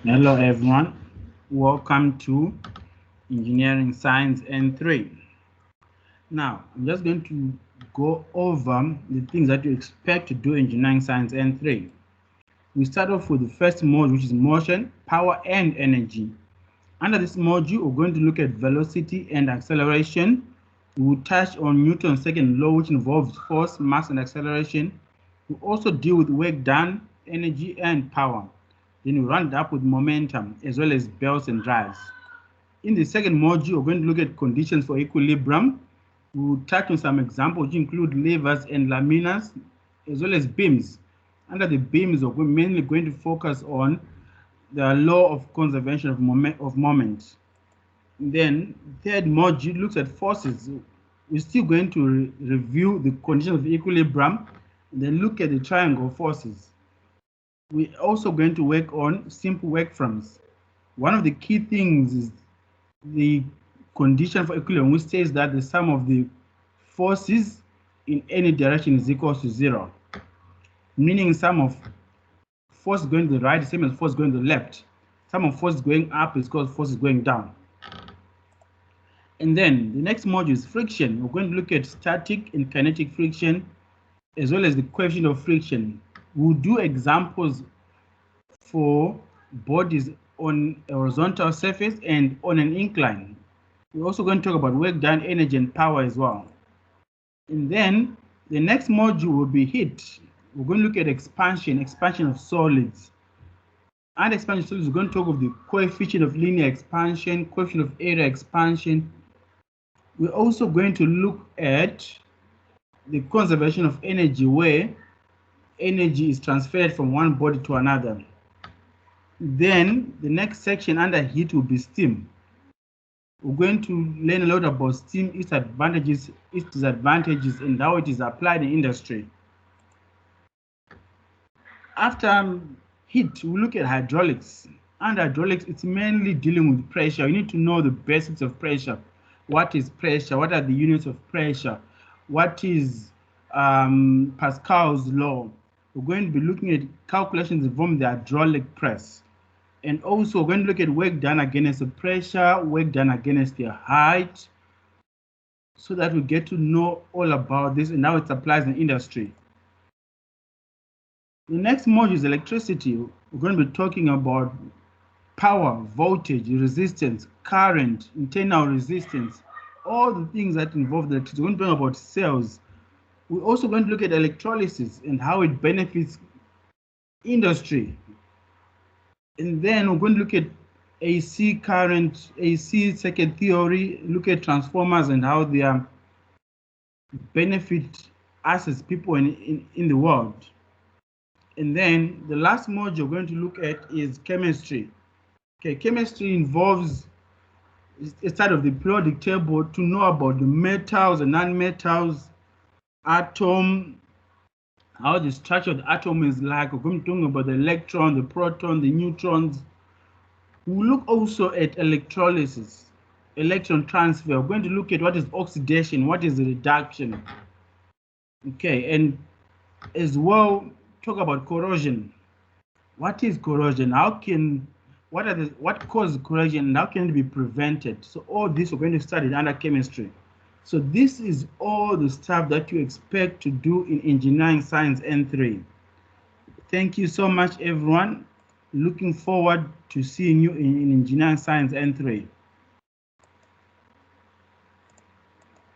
Hello everyone, welcome to Engineering Science N3. Now, I'm just going to go over the things that you expect to do in Engineering Science N3. We start off with the first module, which is motion, power, and energy. Under this module, we're going to look at velocity and acceleration. We will touch on Newton's second law, which involves force, mass, and acceleration. We'll also deal with work done, energy, and power. Then we round up with momentum, as well as belts and drives. In the second module, we're going to look at conditions for equilibrium. We'll touch on some examples, which include levers and laminas, as well as beams. Under the beams, we're mainly going to focus on the law of conservation of moment. Then, third module looks at forces. We're still going to review the conditions of equilibrium, and then look at the triangle forces. We're also going to work on simple work frames. One of the key things is the condition for equilibrium, which says that the sum of the forces in any direction is equal to 0, meaning sum of force going to the right is the same as force going to the left. Sum of force going up is equal to force going down. And then the next module is friction. We're going to look at static and kinetic friction, as well as the coefficient of friction. We'll do examples for bodies on a horizontal surface and on an incline. We're also going to talk about work done, energy, and power as well. And then the next module will be heat. We're going to look at expansion of solids. And expansion of solids, we're going to talk of the coefficient of linear expansion, coefficient of area expansion. We're also going to look at the conservation of energy, where energy is transferred from one body to another. Then the next section under heat will be steam. We're going to learn a lot about steam, its advantages, its disadvantages, and how it is applied in industry. After heat, we look at hydraulics. Under hydraulics, it's mainly dealing with pressure. You need to know the basics of pressure. What is pressure? What are the units of pressure? What is Pascal's law? We're going to be looking at calculations involving the hydraulic press. And also, we're going to look at work done against the pressure, work done against the height, so that we get to know all about this and how it applies in industry. The next module is electricity. We're going to be talking about power, voltage, resistance, current, internal resistance, all the things that involve electricity. We're going to talk about cells. We're also going to look at electrolysis and how it benefits industry. And then we're going to look at AC current, AC circuit theory, look at transformers and how they benefit us as people in the world. And then the last module we're going to look at is chemistry. Okay, chemistry involves a start of the periodic table to know about the metals and non-metals, atom, how the structure of the atom is like. We're going to talk about the electron, the proton, the neutrons. We'll look also at electrolysis, electron transfer. We're going to look at what is oxidation, what is reduction. Okay, and as well talk about corrosion. What is corrosion? What causes corrosion and how can it be prevented? So all this we're going to study under chemistry. So this is all the stuff that you expect to do in Engineering Science N3. Thank you so much, everyone. Looking forward to seeing you in Engineering Science N3.